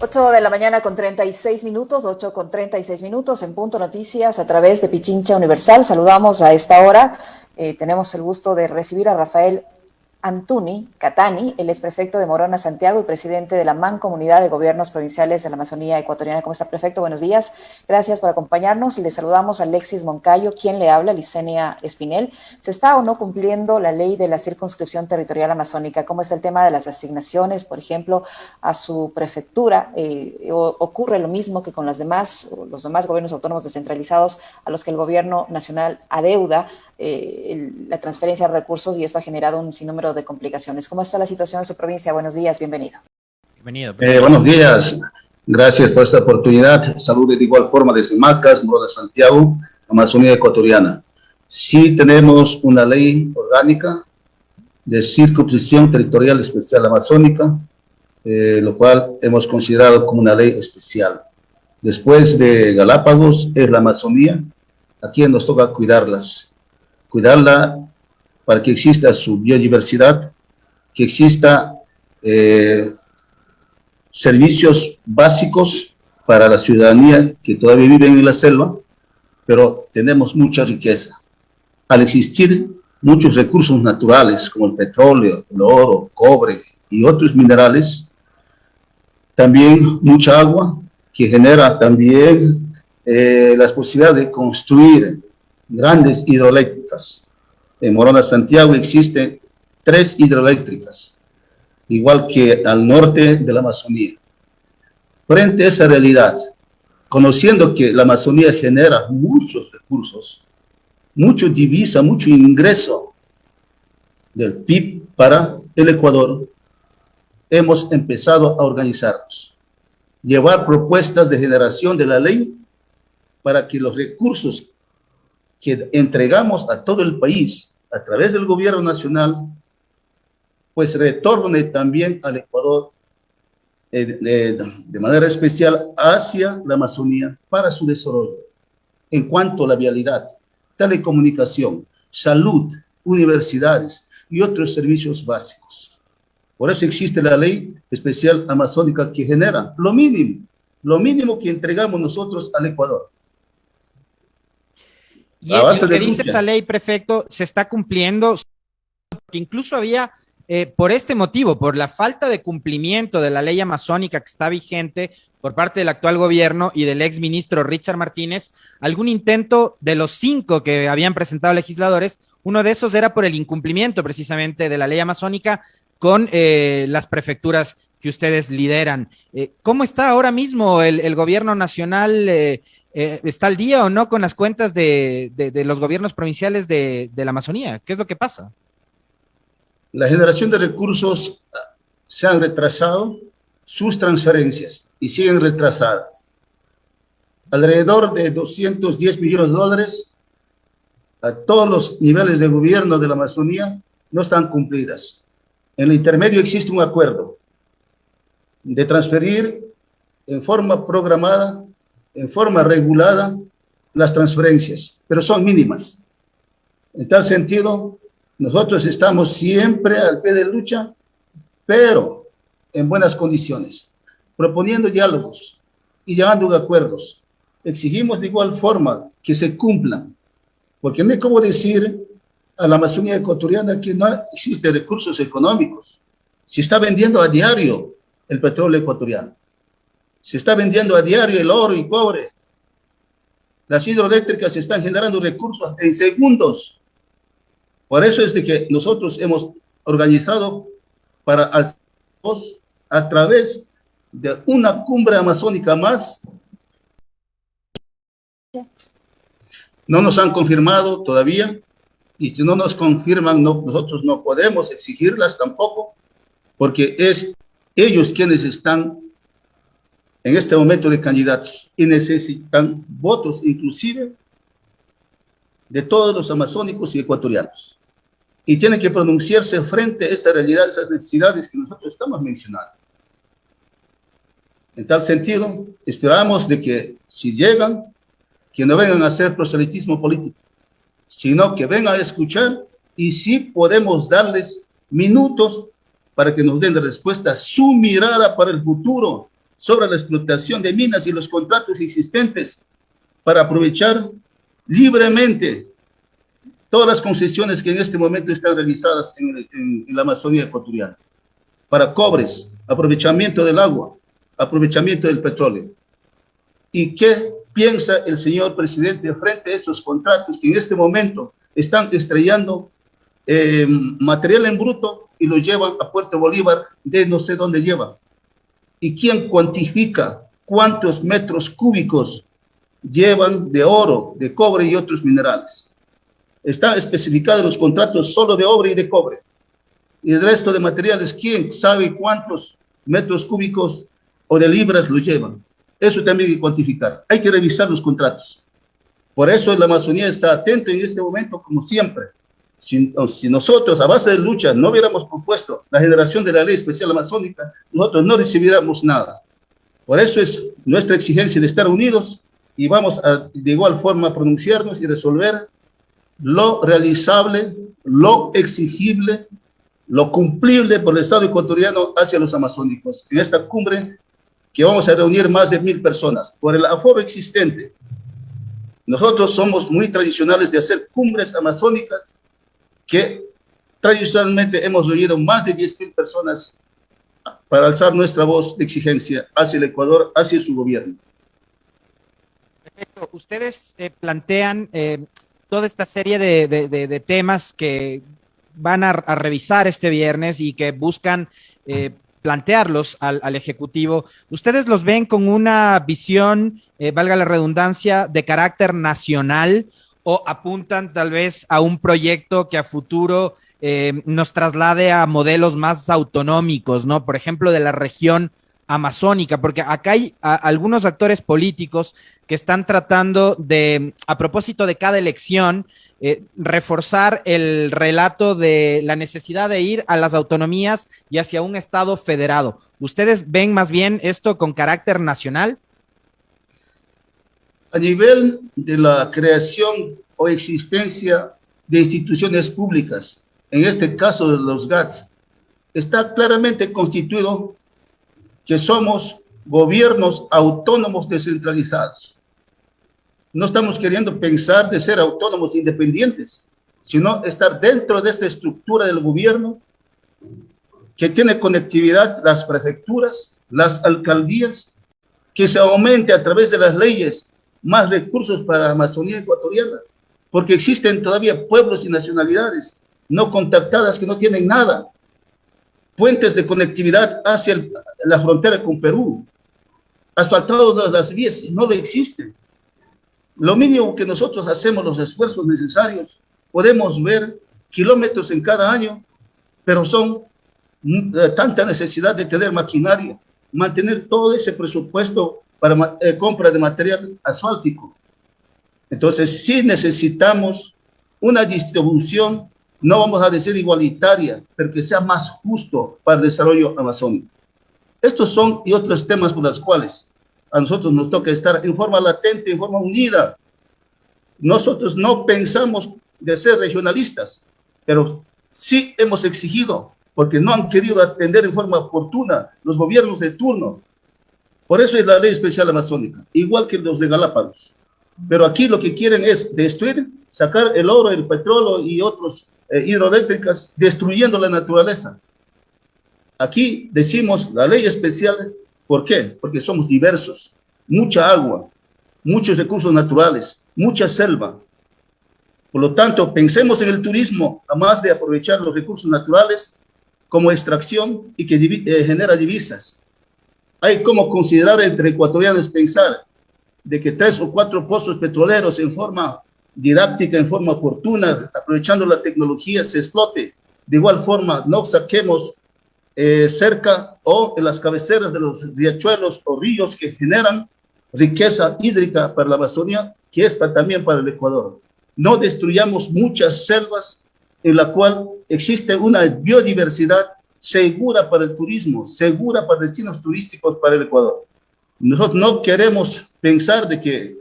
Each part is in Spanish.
8 de la mañana con 36 minutos, 8 con 36 minutos en Punto Noticias a través de Pichincha Universal. Saludamos a esta hora, tenemos el gusto de recibir a Rafael Antuni Catani, el exprefecto de Morona, Santiago y presidente de la Mancomunidad de Gobiernos Provinciales de la Amazonía Ecuatoriana. ¿Cómo está, prefecto? Buenos días. Gracias por acompañarnos y le saludamos a Alexis Moncayo, quien le habla, Licenia Espinel. ¿Se está o no cumpliendo la ley de la circunscripción territorial amazónica? ¿Cómo está el tema de las asignaciones, por ejemplo, a su prefectura? ¿Ocurre lo mismo que con los demás gobiernos autónomos descentralizados a los que el gobierno nacional adeuda la transferencia de recursos y esto ha generado un sinnúmero de complicaciones? ¿Cómo está la situación en su provincia? Buenos días, bienvenido. Buenos días, gracias por esta oportunidad. Saludos de igual forma desde Macas, Morona, Santiago, Amazonía Ecuatoriana. Sí tenemos una ley orgánica de circunscripción territorial especial amazónica, lo cual hemos considerado como una ley especial. Después de Galápagos es la Amazonía, a quien nos toca cuidarla para que exista su biodiversidad, que exista servicios básicos para la ciudadanía que todavía vive en la selva, pero tenemos mucha riqueza. Al existir muchos recursos naturales como el petróleo, el oro, cobre y otros minerales, también mucha agua que genera también las posibilidades de construir grandes hidroeléctricas. En Morona, Santiago existen 3 hidroeléctricas, igual que al norte de la Amazonía. Frente a esa realidad, conociendo que la Amazonía genera muchos recursos, mucho divisa, mucho ingreso del PIB para el Ecuador, hemos empezado a organizarnos, llevar propuestas de generación de la ley para que los recursos que entregamos a todo el país a través del gobierno nacional, pues retorne también al Ecuador de manera especial hacia la Amazonía para su desarrollo, en cuanto a la vialidad, telecomunicación, salud, universidades y otros servicios básicos. Por eso existe la ley especial amazónica que genera lo mínimo que entregamos nosotros al Ecuador. Y lo que dice esta ley, prefecto, se está cumpliendo, porque incluso había, por este motivo, por la falta de cumplimiento de la ley amazónica que está vigente por parte del actual gobierno y del ex ministro Richard Martínez, algún intento de los 5 que habían presentado legisladores, uno de esos era por el incumplimiento precisamente de la ley amazónica con las prefecturas que ustedes lideran. ¿Cómo está ahora mismo el gobierno nacional? ¿Está al día o no con las cuentas de los gobiernos provinciales de la Amazonía? ¿Qué es lo que pasa? La generación de recursos se han retrasado sus transferencias y siguen retrasadas. Alrededor de 210 millones de dólares a todos los niveles de gobierno de la Amazonía no están cumplidas. En el intermedio existe un acuerdo de transferir en forma programada, en forma regulada, las transferencias, pero son mínimas. En tal sentido, nosotros estamos siempre al pie de lucha, pero en buenas condiciones, proponiendo diálogos y llegando a acuerdos. Exigimos de igual forma que se cumplan, porque no hay como decir a la Amazonía ecuatoriana que no existen recursos económicos. Se está vendiendo a diario el petróleo ecuatoriano. Se está vendiendo a diario el oro y cobre. Las hidroeléctricas están generando recursos en segundos. Por eso es de que nosotros hemos organizado para a través de una cumbre amazónica más. No nos han confirmado todavía, y si no nos confirman, nosotros no podemos exigirlas tampoco, porque es ellos quienes están en este momento de candidatos y necesitan votos inclusive de todos los amazónicos y ecuatorianos. Y tienen que pronunciarse frente a esta realidad, esas necesidades que nosotros estamos mencionando. En tal sentido, esperamos de que si llegan, que no vengan a hacer proselitismo político, sino que vengan a escuchar y sí podemos darles minutos para que nos den de respuesta su mirada para el futuro sobre la explotación de minas y los contratos existentes para aprovechar libremente todas las concesiones que en este momento están realizadas en la Amazonía ecuatoriana, para cobres, aprovechamiento del agua, aprovechamiento del petróleo. ¿Y qué piensa el señor presidente frente a esos contratos que en este momento están estrellando material en bruto y lo llevan a Puerto Bolívar de no sé dónde llevan? ¿Y quién cuantifica cuántos metros cúbicos llevan de oro, de cobre y otros minerales? Está especificado en los contratos solo de oro y de cobre. Y el resto de materiales, ¿quién sabe cuántos metros cúbicos o de libras lo llevan? Eso también hay que cuantificar. Hay que revisar los contratos. Por eso la Amazonía está atenta en este momento, como siempre. Si nosotros, a base de lucha, no hubiéramos propuesto la generación de la ley especial amazónica, nosotros no recibiríamos nada. Por eso es nuestra exigencia de estar unidos y vamos a, de igual forma, pronunciarnos y resolver lo realizable, lo exigible, lo cumplible por el Estado ecuatoriano hacia los amazónicos. En esta cumbre que vamos a reunir más de 1000 personas, por el aforo existente. Nosotros somos muy tradicionales de hacer cumbres amazónicas que tradicionalmente hemos reunido más de 10.000 personas para alzar nuestra voz de exigencia hacia el Ecuador, hacia su gobierno. Perfecto. Ustedes plantean toda esta serie de temas que van a revisar este viernes y que buscan plantearlos al Ejecutivo. ¿Ustedes los ven con una visión, valga la redundancia, de carácter nacional o apuntan tal vez a un proyecto que a futuro nos traslade a modelos más autonómicos, ¿no? Por ejemplo, de la región amazónica, porque acá hay algunos actores políticos que están tratando de, a propósito de cada elección, reforzar el relato de la necesidad de ir a las autonomías y hacia un Estado federado. ¿Ustedes ven más bien esto con carácter nacional? A nivel de la creación o existencia de instituciones públicas, en este caso de los GATS, está claramente constituido que somos gobiernos autónomos descentralizados. No estamos queriendo pensar de ser autónomos independientes, sino estar dentro de esta estructura del gobierno que tiene conectividad las prefecturas, las alcaldías, que se aumente a través de las leyes más recursos para la Amazonía ecuatoriana, porque existen todavía pueblos y nacionalidades no contactadas que no tienen nada. Puentes de conectividad hacia la frontera con Perú, asfaltados las vías, no lo existen. Lo mínimo que nosotros hacemos, los esfuerzos necesarios, podemos ver kilómetros en cada año, pero son tanta necesidad de tener maquinaria, mantener todo ese presupuesto para compra de material asfáltico. Entonces, sí necesitamos una distribución, no vamos a decir igualitaria, pero que sea más justo para el desarrollo amazónico. Estos son y otros temas por los cuales a nosotros nos toca estar en forma latente, en forma unida. Nosotros no pensamos de ser regionalistas, pero sí hemos exigido, porque no han querido atender en forma oportuna los gobiernos de turno. Por eso es la ley especial amazónica, igual que los de Galápagos. Pero aquí lo que quieren es destruir, sacar el oro, el petróleo y otros hidroeléctricas, destruyendo la naturaleza. Aquí decimos la ley especial, ¿por qué? Porque somos diversos, mucha agua, muchos recursos naturales, mucha selva. Por lo tanto, pensemos en el turismo, además de aprovechar los recursos naturales como extracción y que genera divisas. Hay como considerar entre ecuatorianos pensar de que 3 o 4 pozos petroleros en forma didáctica, en forma oportuna, aprovechando la tecnología, se explote. De igual forma, no saquemos cerca o en las cabeceras de los riachuelos o ríos que generan riqueza hídrica para la Amazonía, que es también para el Ecuador. No destruyamos muchas selvas en la cual existe una biodiversidad segura para el turismo, segura para destinos turísticos para el Ecuador. Nosotros no queremos pensar de que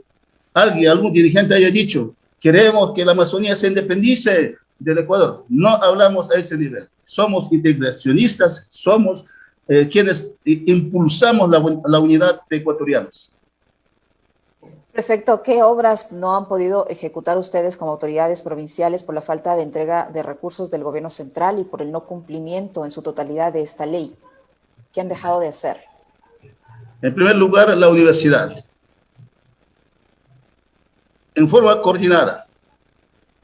algún dirigente haya dicho, queremos que la Amazonía se independice del Ecuador. No hablamos a ese nivel. Somos integracionistas, somos quienes impulsamos la unidad de ecuatorianos. Prefecto, ¿qué obras no han podido ejecutar ustedes como autoridades provinciales por la falta de entrega de recursos del gobierno central y por el no cumplimiento en su totalidad de esta ley? ¿Qué han dejado de hacer? En primer lugar, la universidad. En forma coordinada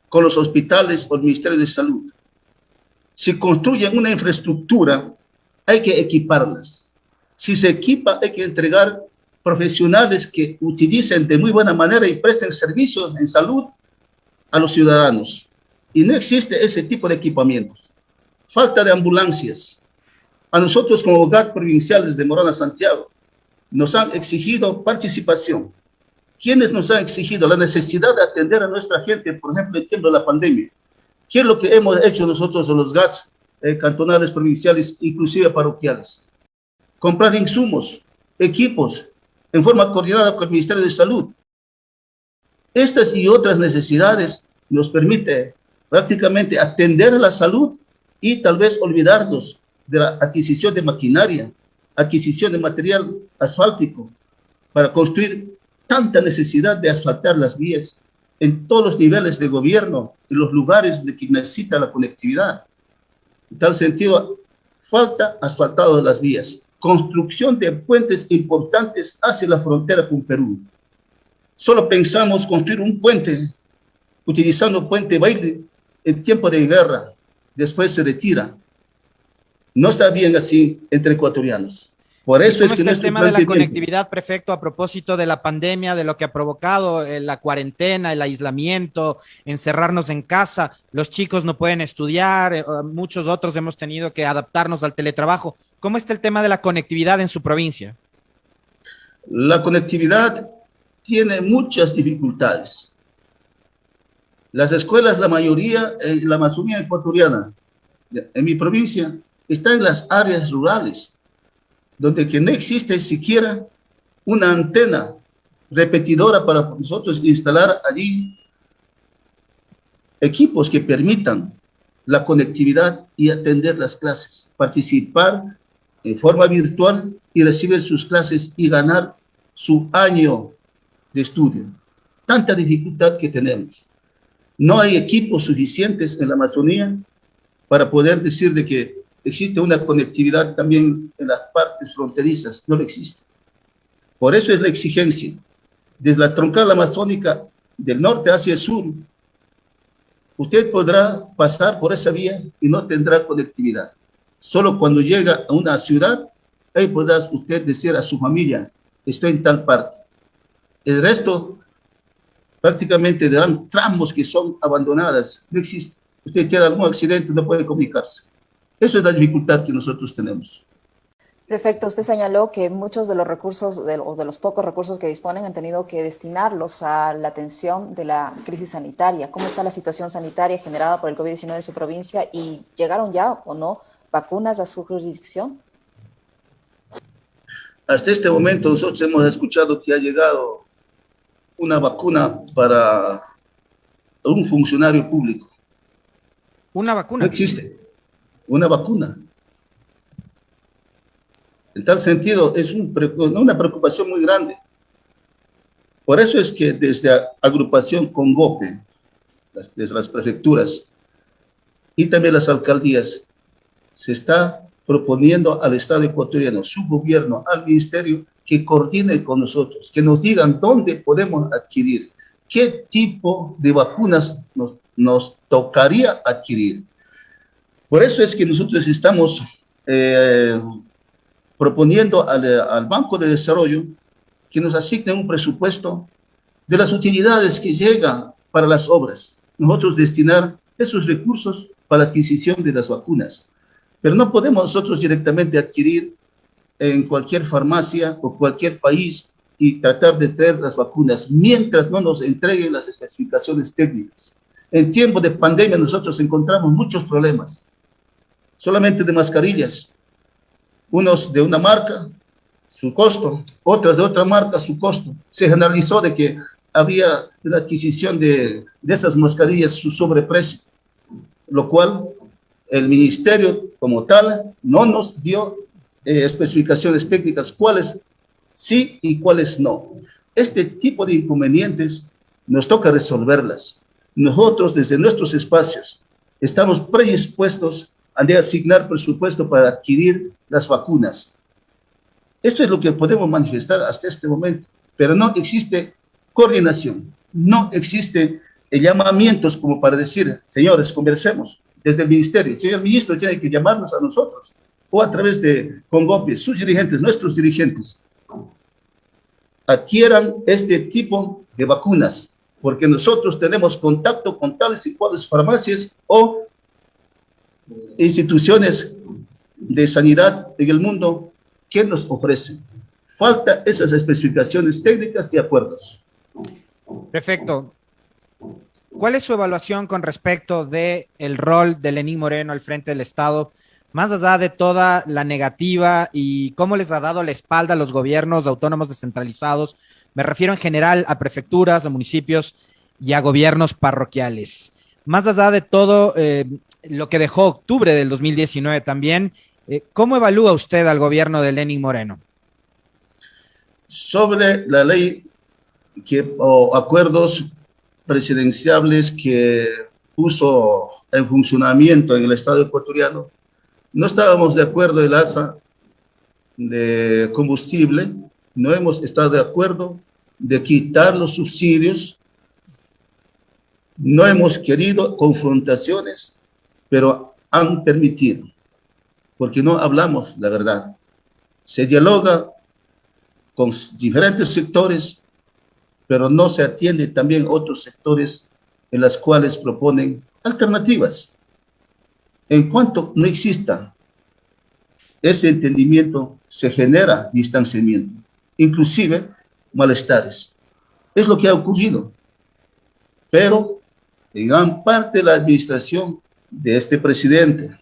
con los hospitales o el Ministerio de Salud. Si construyen una infraestructura, hay que equiparlas. Si se equipa, hay que entregar profesionales que utilicen de muy buena manera y presten servicios en salud a los ciudadanos. Y no existe ese tipo de equipamientos. Falta de ambulancias. A nosotros como GAT provinciales de Morona Santiago nos han exigido participación. ¿Quiénes nos han exigido la necesidad de atender a nuestra gente, por ejemplo, en tiempo de la pandemia? ¿Qué es lo que hemos hecho nosotros en los GATs cantonales, provinciales, inclusive parroquiales? Comprar insumos, equipos, en forma coordinada con el Ministerio de Salud. Estas y otras necesidades nos permite prácticamente atender a la salud y tal vez olvidarnos de la adquisición de maquinaria, adquisición de material asfáltico para construir tanta necesidad de asfaltar las vías en todos los niveles de gobierno, en los lugares de que necesita la conectividad. En tal sentido, falta asfaltado de las vías, construcción de puentes importantes hacia la frontera con Perú. Solo pensamos construir un puente, utilizando puente Baile en tiempo de guerra, después se retira. No está bien así entre ecuatorianos. Por eso es que el tema de la conectividad, prefecto, a propósito de la pandemia, de lo que ha provocado la cuarentena, el aislamiento, encerrarnos en casa, los chicos no pueden estudiar, muchos otros hemos tenido que adaptarnos al teletrabajo. ¿Cómo está el tema de la conectividad en su provincia? La conectividad tiene muchas dificultades. Las escuelas, la mayoría en la Amazonía ecuatoriana, en mi provincia, están en las áreas rurales, donde que no existe siquiera una antena repetidora para nosotros instalar allí equipos que permitan la conectividad y atender las clases, participar en forma virtual y recibir sus clases y ganar su año de estudio. Tanta dificultad que tenemos. No hay equipos suficientes en la Amazonía para poder decir de que existe una conectividad también en las partes fronterizas, no lo existe. Por eso es la exigencia. Desde la troncal amazónica del norte hacia el sur, usted podrá pasar por esa vía y no tendrá conectividad. Solo cuando llega a una ciudad, ahí podrá usted decir a su familia, estoy en tal parte. El resto, prácticamente, darán tramos que son abandonadas, no existe. Usted tiene algún accidente, no puede comunicarse. Eso es la dificultad que nosotros tenemos. Prefecto, usted señaló que muchos de los recursos o de los pocos recursos que disponen han tenido que destinarlos a la atención de la crisis sanitaria. ¿Cómo está la situación sanitaria generada por el COVID-19 en su provincia y llegaron ya o no vacunas a su jurisdicción? Hasta este momento nosotros hemos escuchado que ha llegado una vacuna para un funcionario público. ¿Una vacuna? No existe una vacuna. En tal sentido, es una preocupación muy grande. Por eso es que desde agrupación Congope, desde las prefecturas y también las alcaldías, se está proponiendo al Estado ecuatoriano, su gobierno, al ministerio, que coordine con nosotros, que nos digan dónde podemos adquirir, qué tipo de vacunas nos tocaría adquirir. Por eso es que nosotros estamos proponiendo al Banco de Desarrollo que nos asigne un presupuesto de las utilidades que llegan para las obras. Nosotros destinar esos recursos para la adquisición de las vacunas. Pero no podemos nosotros directamente adquirir en cualquier farmacia o cualquier país y tratar de traer las vacunas mientras no nos entreguen las especificaciones técnicas. En tiempo de pandemia nosotros encontramos muchos problemas. Solamente de mascarillas, unos de una marca, su costo, otras de otra marca, su costo. Se generalizó de que había la adquisición de esas mascarillas, su sobreprecio, lo cual el ministerio como tal no nos dio especificaciones técnicas, cuáles sí y cuáles no. Este tipo de inconvenientes nos toca resolverlas. Nosotros, desde nuestros espacios, estamos predispuestos a asignar presupuesto para adquirir las vacunas. Esto es lo que podemos manifestar hasta este momento, pero no existe coordinación, no existe llamamientos como para decir, señores, conversemos desde el ministerio. El señor ministro tiene que llamarnos a nosotros o a través de Congope, sus dirigentes, nuestros dirigentes, adquieran este tipo de vacunas, porque nosotros tenemos contacto con tales y cuales farmacias o instituciones de sanidad en el mundo que nos ofrecen. Falta esas especificaciones técnicas y acuerdos. Perfecto. ¿Cuál es su evaluación con respecto del rol de Lenín Moreno al frente del Estado, más allá de toda la negativa y cómo les ha dado la espalda a los gobiernos autónomos descentralizados? Me refiero en general a prefecturas, a municipios y a gobiernos parroquiales. Más allá de todo lo que dejó octubre del 2019 también, ¿cómo evalúa usted al gobierno de Lenín Moreno? Sobre la ley o acuerdos presidenciales que puso en funcionamiento en el Estado ecuatoriano, no estábamos de acuerdo en el alza de combustible, no hemos estado de acuerdo de quitar los subsidios, no hemos querido confrontaciones, pero han permitido, porque no hablamos la verdad. Se dialoga con diferentes sectores, pero no se atiende también otros sectores en los cuales proponen alternativas. En cuanto no exista ese entendimiento, se genera distanciamiento, inclusive malestares. Es lo que ha ocurrido. Pero en gran parte de la administración de este presidente,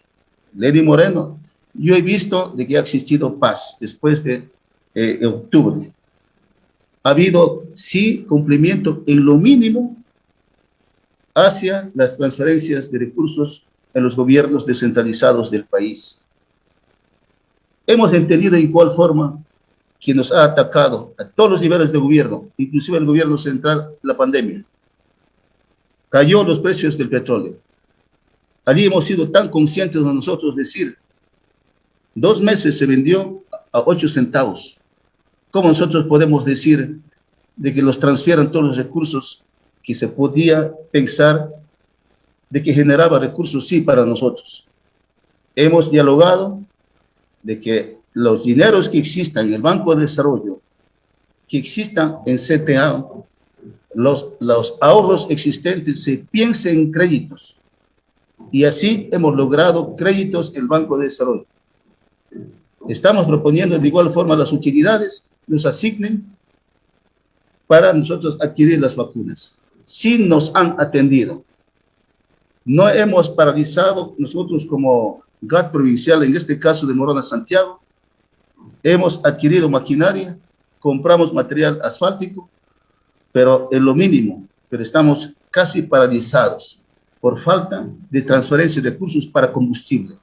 Lenín Moreno, yo he visto de que ha existido paz después de octubre. Ha habido, sí, cumplimiento en lo mínimo hacia las transferencias de recursos en los gobiernos descentralizados del país. Hemos entendido de igual forma que nos ha atacado a todos los niveles de gobierno, inclusive el gobierno central, la pandemia. Cayó los precios del petróleo. Allí hemos sido tan conscientes de nosotros decir, 2 meses se vendió a 8 centavos. ¿Cómo nosotros podemos decir de que los transfieran todos los recursos que se podía pensar de que generaba recursos, sí, para nosotros? Hemos dialogado de que los dineros que existan en el Banco de Desarrollo, que existan en CTA, los ahorros existentes se piensen en créditos. Y así hemos logrado créditos en el Banco de Desarrollo. Estamos proponiendo de igual forma las utilidades nos asignen para nosotros adquirir las vacunas. Sí nos han atendido. No hemos paralizado nosotros como GAT provincial, en este caso de Morona Santiago. Hemos adquirido maquinaria, compramos material asfáltico, pero en lo mínimo, pero estamos casi paralizados por falta de transferencia de recursos para combustible.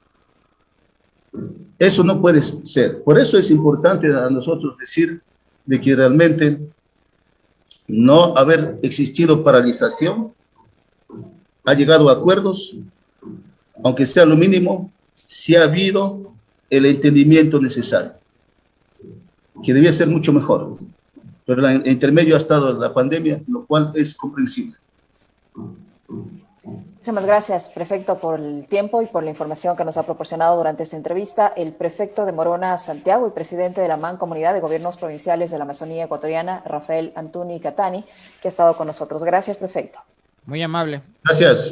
Eso no puede ser. Por eso es importante a nosotros decir de que realmente no haber existido paralización, ha llegado a acuerdos, aunque sea lo mínimo, sí ha habido el entendimiento necesario, que debía ser mucho mejor, pero en intermedio ha estado la pandemia, lo cual es comprensible. Muchísimas gracias, prefecto, por el tiempo y por la información que nos ha proporcionado durante esta entrevista. El prefecto de Morona Santiago y presidente de la Mancomunidad de Gobiernos Provinciales de la Amazonía Ecuatoriana, Rafael Antuny Catani, que ha estado con nosotros. Gracias, prefecto. Muy amable. Gracias.